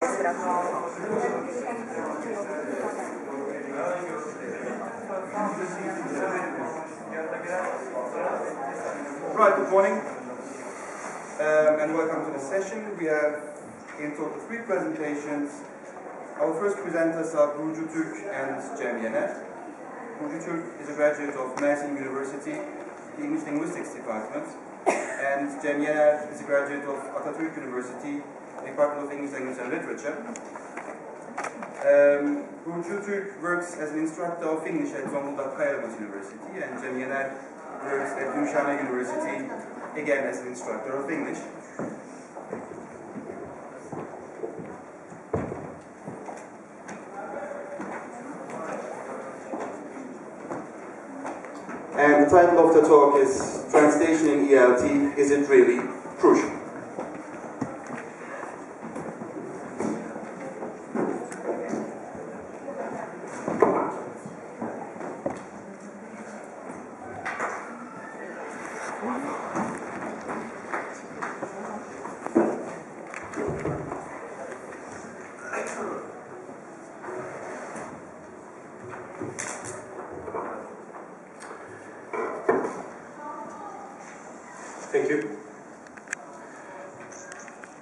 Right, good morning, and welcome to the session. We have in total 3 presentations. Our first presenters are Burcu Türk and Cem Yener. Burcu Türk is a graduate of Mersin University, the English Linguistics Department, and Cem Yener is a graduate of Atatürk University, Department of English Language and Literature. Burcu Türk works as an instructor of English at Zonguldak Kayalıbaşı University, and Cem Yener works at Gümüşhane University, again as an instructor of English. And the title of the talk is Translation in ELT, Is It Really Crucial? Thank you.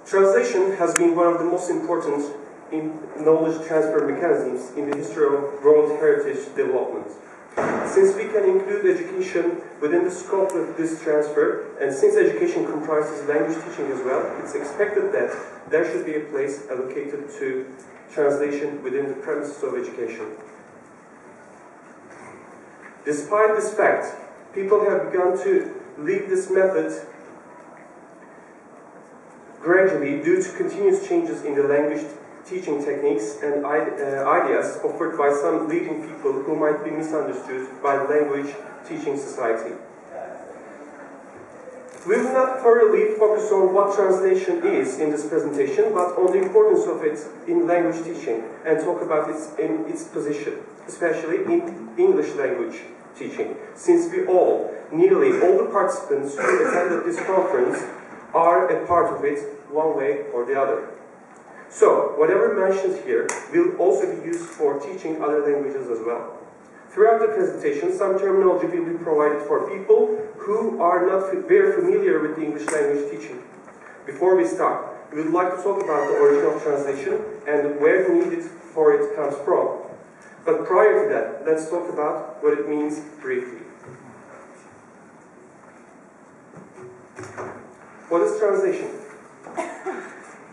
Translation has been one of the most important knowledge transfer mechanisms in the history of world heritage development. Since we can include education within the scope of this transfer, and since education comprises language teaching as well, it's expected that there should be a place allocated to translation within the premises of education. Despite this fact, people have begun to leave this method gradually due to continuous changes in the language teaching techniques and ideas offered by some leading people who might be misunderstood by the language teaching society. We will not thoroughly focus on what translation is in this presentation, but on the importance of it in language teaching and talk about its position, especially in English language teaching, since nearly all the participants who attended this conference are a part of it one way or the other. So, whatever mentioned here will also be used for teaching other languages as well. Throughout the presentation, some terminology will be provided for people who are not very familiar with the English language teaching. Before we start, we would like to talk about the origin of translation and where the need for it comes from. But prior to that, let's talk about what it means briefly. What is translation?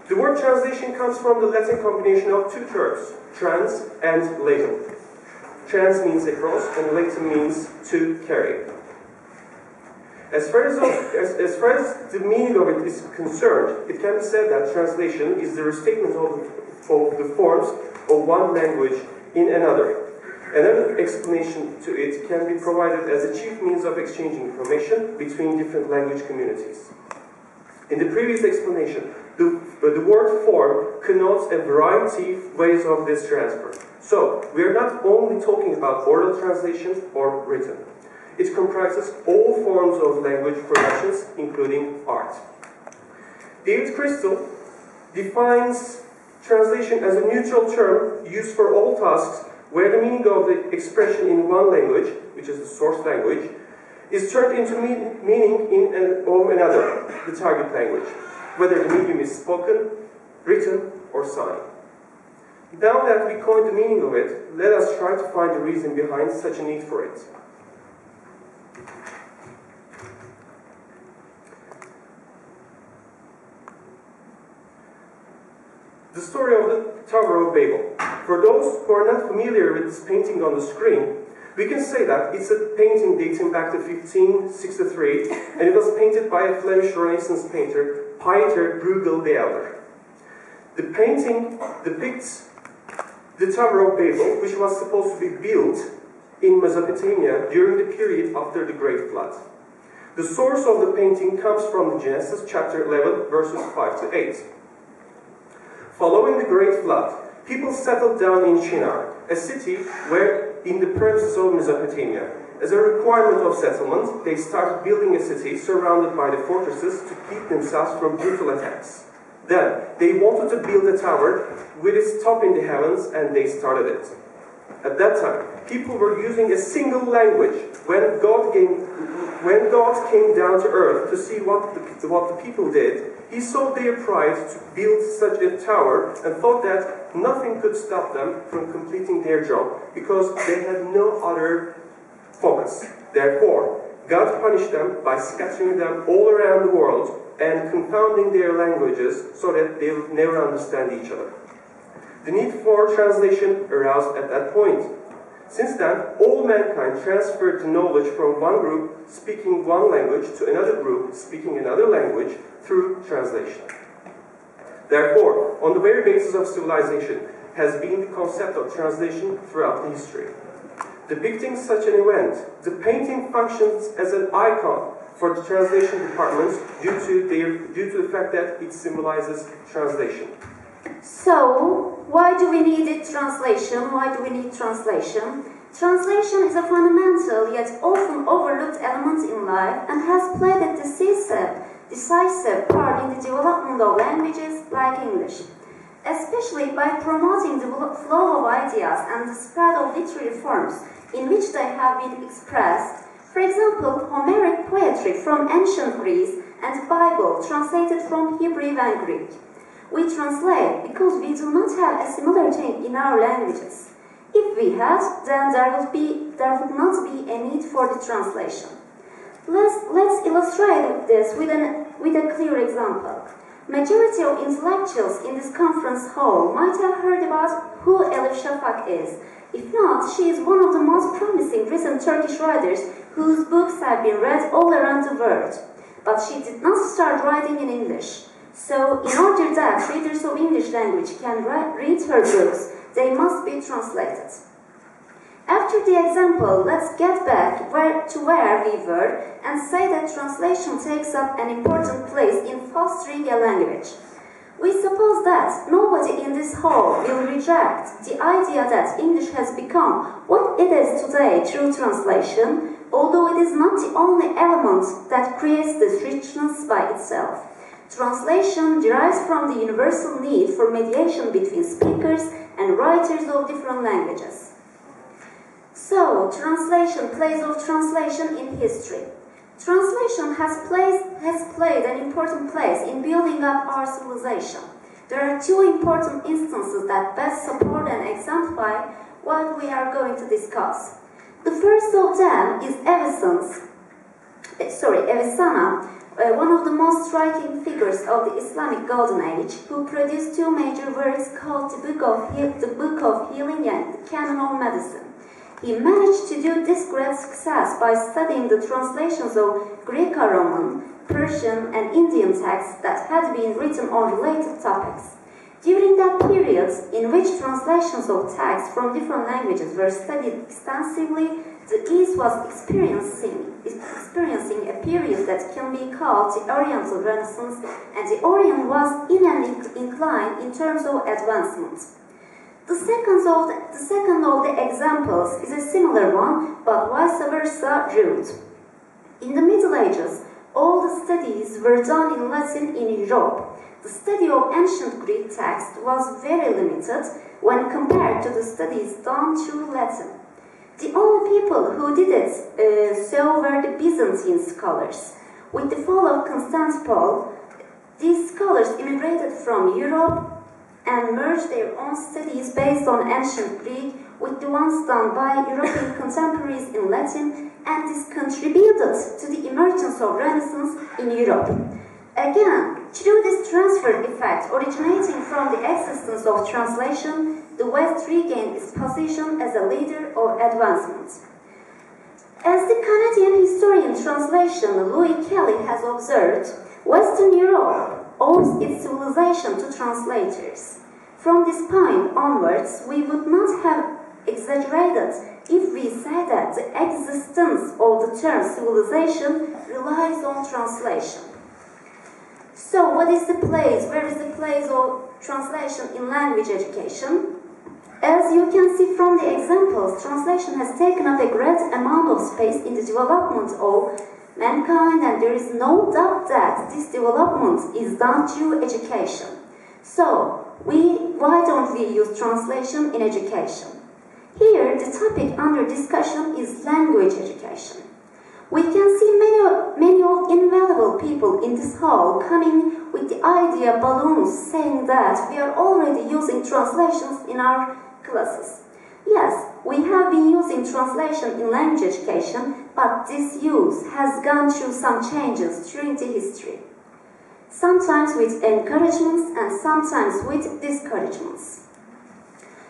The word translation comes from the Latin combination of 2 terms, trans and latum. Trans means across and latum means to carry. As far as the meaning of it is concerned, it can be said that translation is the restatement of the forms of one language in another. Another explanation to it can be provided as a chief means of exchanging information between different language communities. In the previous explanation, the word form connotes a variety of ways of this transfer. So, we are not only talking about oral translation or written. It comprises all forms of language productions, including art. David Crystal defines translation as a neutral term used for all tasks where the meaning of the expression in one language, which is the source language, is turned into meaning of another, the target language, whether the medium is spoken, written, or signed. Now that we coined the meaning of it, let us try to find the reason behind such a need for it. The story of the Tower of Babel. For those who are not familiar with this painting on the screen, we can say that it's a painting dating back to 1563, and it was painted by a Flemish Renaissance painter, Pieter Bruegel the Elder. The painting depicts the Tower of Babel, which was supposed to be built in Mesopotamia during the period after the Great Flood. The source of the painting comes from Genesis chapter 11, verses 5 to 8. Following the Great Flood, people settled down in Shinar, a city where in the premises of Mesopotamia. As a requirement of settlement, they started building a city surrounded by the fortresses to keep themselves from brutal attacks. Then, they wanted to build a tower with its top in the heavens, and they started it. At that time, people were using a single language. When God came down to earth to see what the people did, he saw their pride to build such a tower and thought that nothing could stop them from completing their job because they had no other focus. Therefore, God punished them by scattering them all around the world and confounding their languages so that they would never understand each other. The need for translation arose at that point. Since then, all mankind transferred the knowledge from one group speaking one language to another group speaking another language through translation. Therefore, on the very basis of civilization has been the concept of translation throughout the history. Depicting such an event, the painting functions as an icon for the translation departments due to the fact that it symbolizes translation. So, why do we need translation? Why do we need translation? Translation is a fundamental yet often overlooked element in life and has played a decisive part in the development of languages like English, especially by promoting the flow of ideas and the spread of literary forms in which they have been expressed. For example, Homeric poetry from ancient Greece and the Bible translated from Hebrew and Greek. We translate because we do not have a similar thing in our languages. If we had, then there would not be a need for the translation. Let's illustrate this with a clear example. Majority of intellectuals in this conference hall might have heard about who Elif Shafak is. If not, she is one of the most promising recent Turkish writers whose books have been read all around the world. But she did not start writing in English. So, in order that readers of English language can read her books, they must be translated. After the example, let's get back to where we were and say that translation takes up an important place in fostering a language. We suppose that nobody in this hall will reject the idea that English has become what it is today through translation, although it is not the only element that creates this richness by itself. Translation derives from the universal need for mediation between speakers and writers of different languages. So, translation, place of translation in history. Translation has played an important place in building up our civilization. There are two important instances that best support and exemplify what we are going to discuss. The first of them is Avicenna, one of the most striking figures of the Islamic Golden Age, who produced two major works called the Book of Healing and the Canon of Medicine. He managed to do this great success by studying the translations of Greco-Roman, Persian, and Indian texts that had been written on related topics. During that period, in which translations of texts from different languages were studied extensively, the East was experiencing a period that can be called the Oriental Renaissance, and the Orient was in an incline in terms of advancement. The second of the examples is a similar one, but vice versa route. In the Middle Ages, all the studies were done in Latin in Europe. The study of ancient Greek text was very limited when compared to the studies done through Latin. The only people who did it so were the Byzantine scholars. With the fall of Constantinople, these scholars immigrated from Europe and merged their own studies based on ancient Greek with the ones done by European contemporaries in Latin, and this contributed to the emergence of Renaissance in Europe. Again, through this transfer effect originating from the existence of translation, the West regained its position as a leader of advancement. As the Canadian historian translation Louis Kelly has observed, Western Europe owes its civilization to translators. From this point onwards, we would not have exaggerated if we say that the existence of the term civilization relies on translation. So, what is the place? Where is the place of translation in language education? As you can see from the examples, translation has taken up a great amount of space in the development of mankind, and there is no doubt that this development is done through education. So, why don't we use translation in education? Here, the topic under discussion is language education. We can see many invaluable people in this hall coming with the idea balloons saying that we are already using translations in our classes. Yes, we have been using translation in language education, but this use has gone through some changes during the history. Sometimes with encouragements and sometimes with discouragements.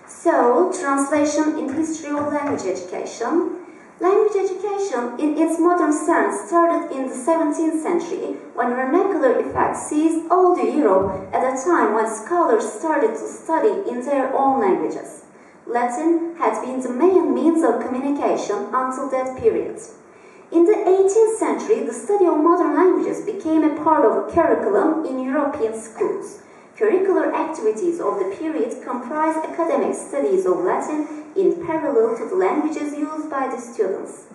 So, translation in history of language education. Language education, in its modern sense, started in the 17th century when vernacular effects seized all the Europe at a time when scholars started to study in their own languages. Latin had been the main means of communication until that period. In the 18th century, the study of modern languages became a part of a curriculum in European schools. Curricular activities of the period comprised academic studies of Latin in parallel to the languages used by the students.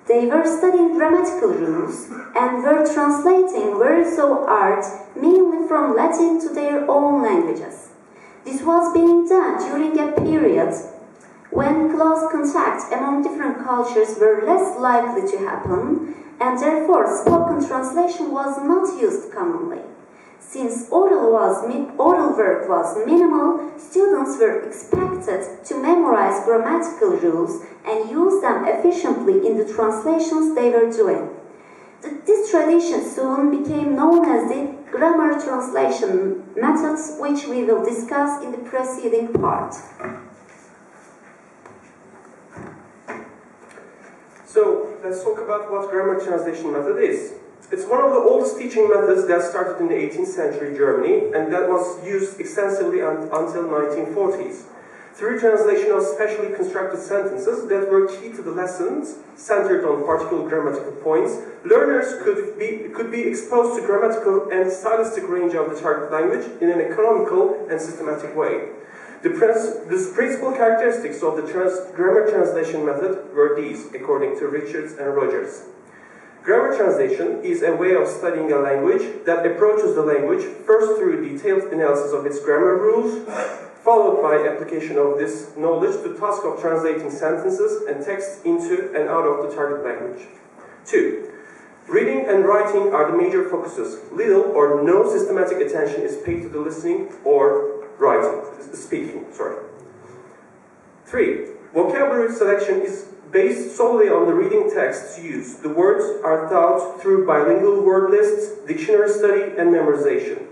They were studying grammatical rules and were translating works of art mainly from Latin to their own languages. This was being done during a period when close contact among different cultures were less likely to happen, and therefore spoken translation was not used commonly. Since oral work was minimal, students were expected to memorize grammatical rules and use them efficiently in the translations they were doing. This tradition soon became known as the grammar translation methods, which we will discuss in the preceding part. So, let's talk about what grammar translation method is. It's one of the oldest teaching methods that started in the 18th century Germany and that was used extensively until 1940s. Through translation of specially constructed sentences that were key to the lessons, centered on particular grammatical points, learners could be exposed to grammatical and stylistic range of the target language in an economical and systematic way. The principal characteristics of the grammar translation method were these, according to Richards and Rogers. Grammar translation is a way of studying a language that approaches the language first through detailed analysis of its grammar rules, followed by application of this knowledge to the task of translating sentences and text into and out of the target language. 2. Reading and writing are the major focuses. Little or no systematic attention is paid to the listening or speaking. 3. Vocabulary selection is based solely on the reading texts used. The words are taught through bilingual word lists, dictionary study, and memorization.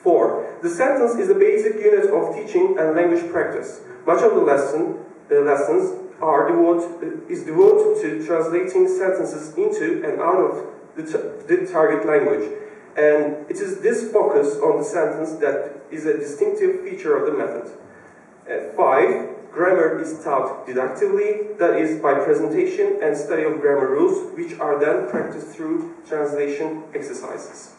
4. The sentence is the basic unit of teaching and language practice. Much of the lessons is devoted to translating sentences into and out of the target language. And it is this focus on the sentence that is a distinctive feature of the method. 5. Grammar is taught deductively, that is, by presentation and study of grammar rules, which are then practiced through translation exercises.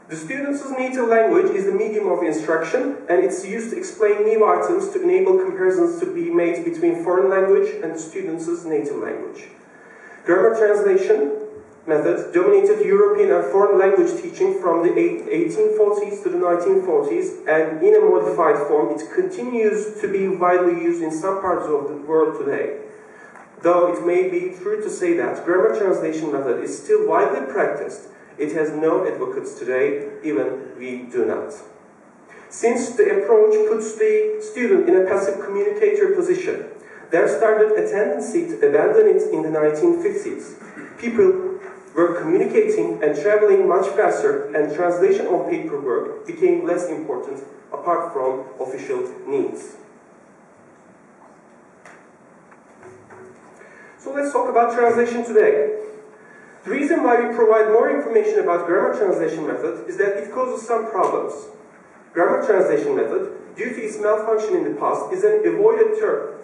The student's native language is the medium of instruction, and it's used to explain new items to enable comparisons to be made between foreign language and the student's native language. Grammar translation method dominated European and foreign language teaching from the 1840s to the 1940s, and in a modified form it continues to be widely used in some parts of the world today. Though it may be true to say that grammar translation method is still widely practiced, it has no advocates today, even we do not. Since the approach puts the student in a passive communicator position, there started a tendency to abandon it in the 1950s. People were communicating and traveling much faster, and translation of paperwork became less important apart from official needs. So let's talk about translation today. The reason why we provide more information about grammar translation method is that it causes some problems. Grammar translation method, due to its malfunction in the past, is an avoided term.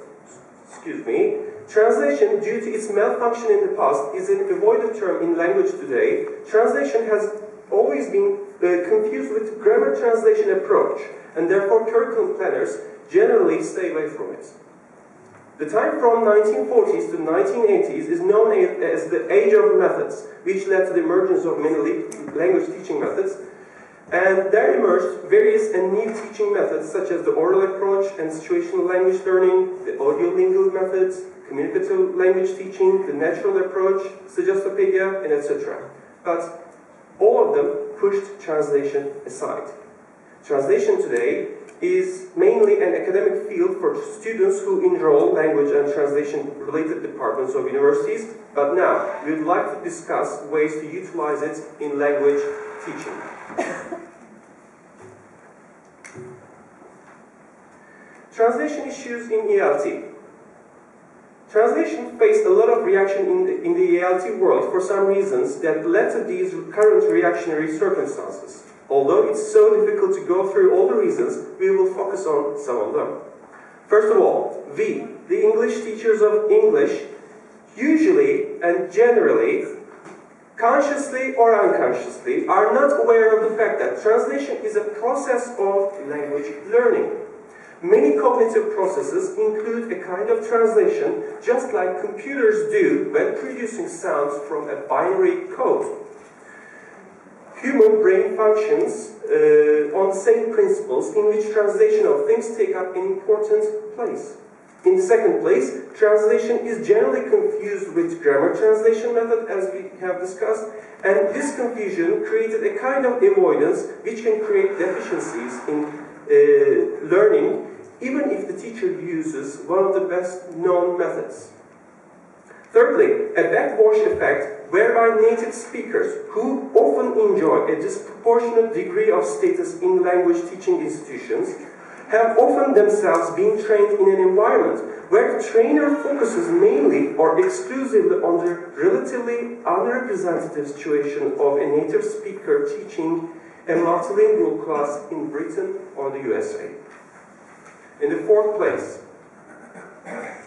Translation, due to its malfunction in the past, is an avoided term in language today. Translation has always been confused with grammar translation approach, and therefore curriculum planners generally stay away from it. The time from 1940s to 1980s is known as the age of methods, which led to the emergence of many language teaching methods. And there emerged various and new teaching methods such as the oral approach and situational language learning, the audio-lingual methods, communicative language teaching, the natural approach, Suggestopedia, and etc. But all of them pushed translation aside. Translation today is mainly an academic field for students who enroll language and translation-related departments of universities, but now we would like to discuss ways to utilize it in language teaching. Translation issues in ELT. Translation faced a lot of reaction in the ELT world for some reasons that led to these current reactionary circumstances. Although it's so difficult to go through all the reasons, we will focus on some of them. First of all, we, the English teachers of English, usually and generally, consciously or unconsciously, are not aware of the fact that translation is a process of language learning. Many cognitive processes include a kind of translation, just like computers do when producing sounds from a binary code. Human brain functions on the same principles in which translation of things take up an important place. In the second place, translation is generally confused with grammar translation method, as we have discussed, and this confusion created a kind of avoidance which can create deficiencies in learning, even if the teacher uses one of the best known methods. Thirdly, a backwash effect whereby native speakers, who often enjoy a disproportionate degree of status in language teaching institutions, have often themselves been trained in an environment where the trainer focuses mainly or exclusively on the relatively unrepresentative situation of a native speaker teaching a multilingual class in Britain or the USA. In the fourth place,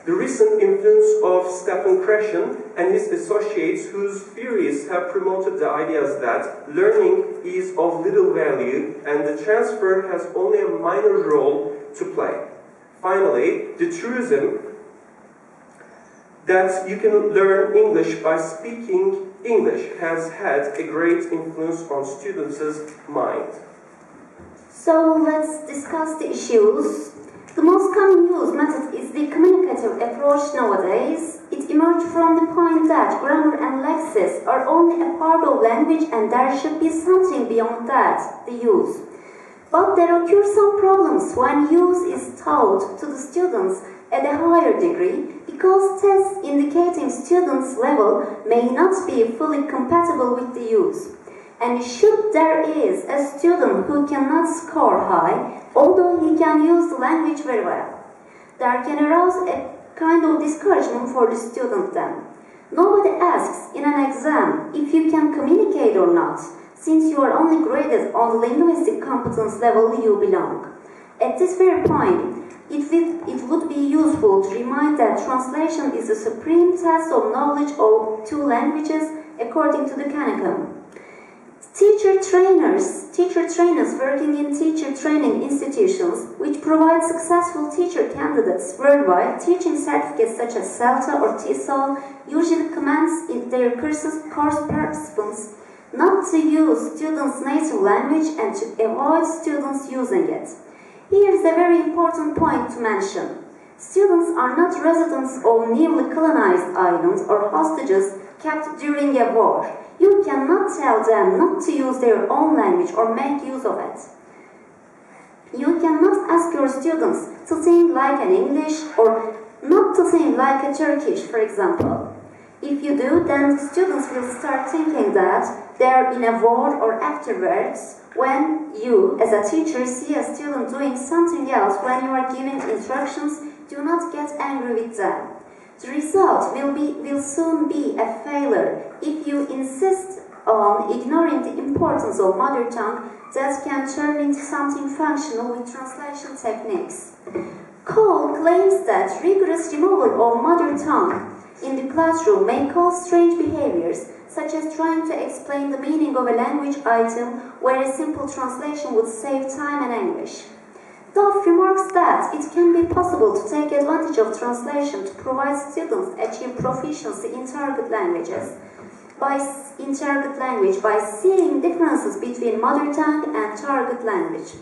the recent influence of Stephen Krashen and his associates, whose theories have promoted the ideas that learning is of little value and the transfer has only a minor role to play. Finally, the truism that you can learn English by speaking English has had a great influence on students' mind. So let's discuss the issues. The most common used method is the communicative approach nowadays. It emerged from the point that grammar and lexis are only a part of language and there should be something beyond that, the use. But there occur some problems when use is taught to the students at a higher degree because tests indicating students' level may not be fully compatible with the use. And should there is a student who cannot score high, although he can use the language very well, there can arouse a kind of discouragement for the student then. Nobody asks in an exam if you can communicate or not, since you are only graded on the linguistic competence level you belong. At this very point, it would be useful to remind that translation is the supreme test of knowledge of two languages according to the Canicum. Teacher trainers working in teacher training institutions, which provide successful teacher candidates worldwide, teaching certificates such as CELTA or TESOL, usually commands in their course participants not to use students' native language and to avoid students using it. Here is a very important point to mention. Students are not residents of newly colonized islands or hostages kept during a war. You cannot tell them not to use their own language or make use of it. You cannot ask your students to think like an English or not to think like a Turkish, for example. If you do, then the students will start thinking that they are in a war, or afterwards, when you, as a teacher, see a student doing something else when you are giving instructions, do not get angry with them. The result will soon be a failure if you insist on ignoring the importance of mother tongue that can turn into something functional with translation techniques. Cole claims that rigorous removal of mother tongue in the classroom may cause strange behaviors, such as trying to explain the meaning of a language item where a simple translation would save time and anguish. Duff remarks that it can be possible to take advantage of translation to provide students achieve proficiency in target languages. in target language by seeing differences between mother tongue and target language.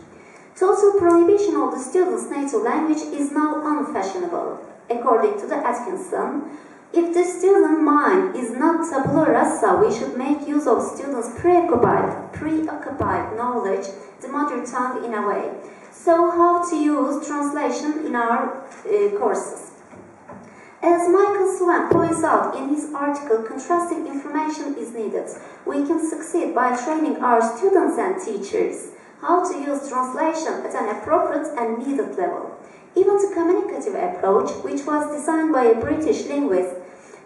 Total prohibition of the student's native language is now unfashionable. According to the Atkinson, if the student mind is not tabula rasa, we should make use of students' preoccupied knowledge, the mother tongue in a way. So how to use translation in our courses? As Michael Swan points out in his article, contrasting information is needed. We can succeed by training our students and teachers how to use translation at an appropriate and needed level. Even the communicative approach, which was designed by a British linguist,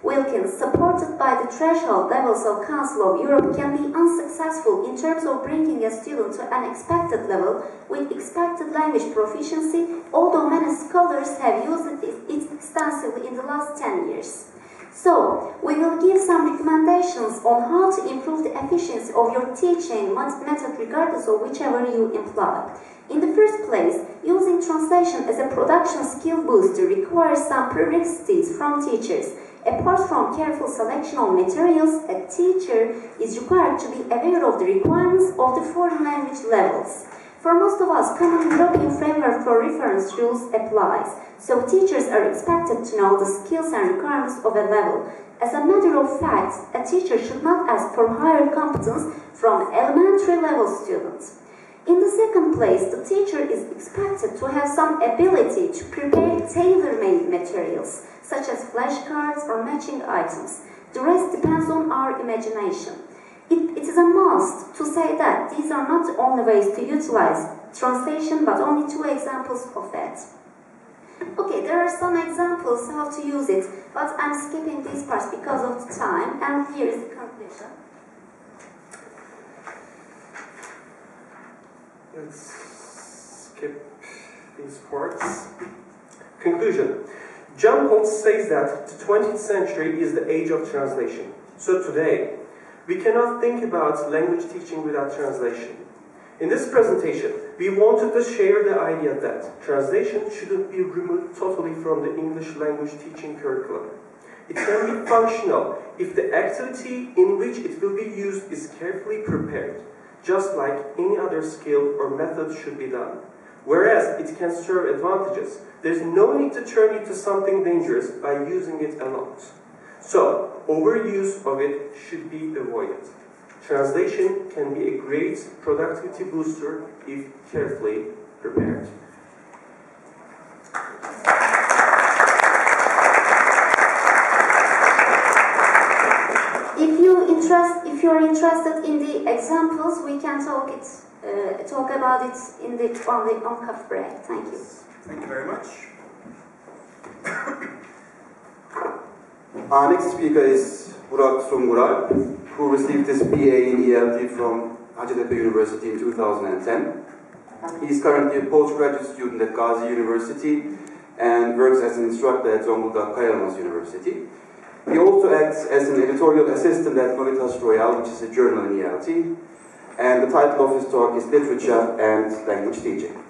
Wilkins, supported by the threshold levels of Council of Europe, can be unsuccessful in terms of bringing a student to an expected level with expected language proficiency, although many scholars have used it extensively in the last 10 years. So, we will give some recommendations on how to improve the efficiency of your teaching method regardless of whichever you employ. In the first place, using translation as a production skill booster requires some prerequisites from teachers. Apart from careful selection of materials, a teacher is required to be aware of the requirements of the foreign language levels. For most of us, common European framework for reference rules applies, so teachers are expected to know the skills and requirements of a level. As a matter of fact, a teacher should not ask for higher competence from elementary level students. In the second place, the teacher is expected to have some ability to prepare tailor-made materials, such as flashcards or matching items. The rest depends on our imagination. It is a must to say that these are not the only ways to utilize translation, but only 2 examples of that. Okay, there are some examples how to use it, but I'm skipping these parts because of the time, and here is the conclusion. Let's skip these parts. Conclusion. John Holtz says that the 20th century is the age of translation. So today, we cannot think about language teaching without translation. In this presentation, we wanted to share the idea that translation shouldn't be removed totally from the English language teaching curriculum. It can be functional if the activity in which it will be used is carefully prepared, just like any other skill or method should be done. Whereas it can serve advantages, there's no need to turn it to something dangerous by using it a lot. So, overuse of it should be avoided. Translation can be a great productivity booster if carefully prepared. If you're interested in the examples, we can talk about it on the on-cuff break. Thank you. Thank you very much. Our next speaker is Burak Sungural, who received his BA in ELT from Hacettepe University in 2010. He is currently a postgraduate student at Gazi University and works as an instructor at Zonguldak Kayalmaz University. He also acts as an editorial assistant at Novitas Royal, which is a journal in ELT, and the title of his talk is Literature and Language Teaching.